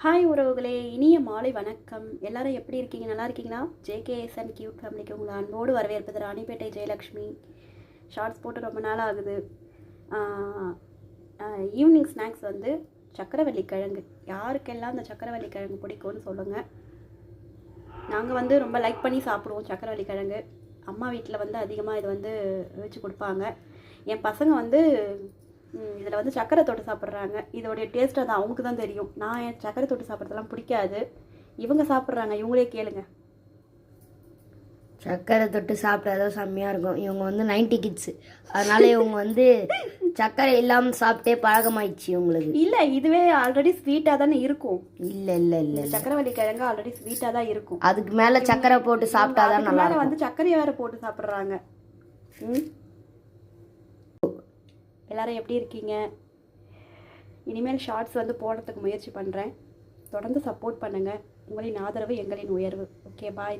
Hi உறவுகளே, இனிய மாலை வணக்கம். எல்லாரும் எப்படி இருக்கீங்க? நல்லா இருக்கீங்களா? ஜேகேஎஸ்என் கியூட் ஃபேமிலிக்கு உங்களை அன்போடு வரவேற்பது ராணிப்பேட்டை ஜெயலக்ஷ்மி. ஷார்ட்ஸ் போட்டு ரொம்ப நாள் ஆகுது. ஈவினிங் ஸ்நாக்ஸ் வந்து சக்கரவள்ளி கிழங்கு. யாருக்கெல்லாம் அந்த சக்கரவள்ளி கிழங்கு பிடிக்கும்னு சொல்லுங்கள். நாங்கள் வந்து ரொம்ப லைக் பண்ணி சாப்பிடுவோம் சக்கரவள்ளி கிழங்கு. அம்மா வீட்டில் வந்து அதிகமாக இது வந்து வச்சு கொடுப்பாங்க. என் பசங்க வந்து இதில் வந்து சக்கரை தொட்டு சாப்பிட்றாங்க. இதோடைய டேஸ்ட்டாக தான் அவங்களுக்கு தான் தெரியும். நான் என் சக்கரை தொட்டு சாப்பிட்றதெல்லாம் பிடிக்காது. இவங்க சாப்பிட்றாங்க, இவங்களே கேளுங்க. சக்கரை தொட்டு சாப்பிட்றதோ செம்மையாக இருக்கும். இவங்க வந்து 90 கிட்ஸு, அதனால இவங்க வந்து சக்கரை இல்லாமல் சாப்பிட்டே பழக்கமாயிடுச்சு இவங்களுக்கு. இல்லை, இதுவே ஆல்ரெடி ஸ்வீட்டாக தானே இருக்கும். இல்லை இல்லை இல்லை சக்கரவள்ளி கிழங்கு ஆல்ரெடி ஸ்வீட்டாக தான் இருக்கும். அதுக்கு மேலே சக்கரை போட்டு சாப்பிட்டா தான் நல்லா இருக்கும். வந்து சர்க்கரையை வேறு போட்டு சாப்பிட்றாங்க. எல்லாரும் எப்படி இருக்கீங்க? இனிமேல் ஷார்ட்ஸ் வந்து போடுறதுக்கு முயற்சி பண்ணுறேன். தொடர்ந்து சப்போர்ட் பண்ணுங்கள். உங்களின் ஆதரவு எங்களின் உயர்வு. ஓகே, பாய்.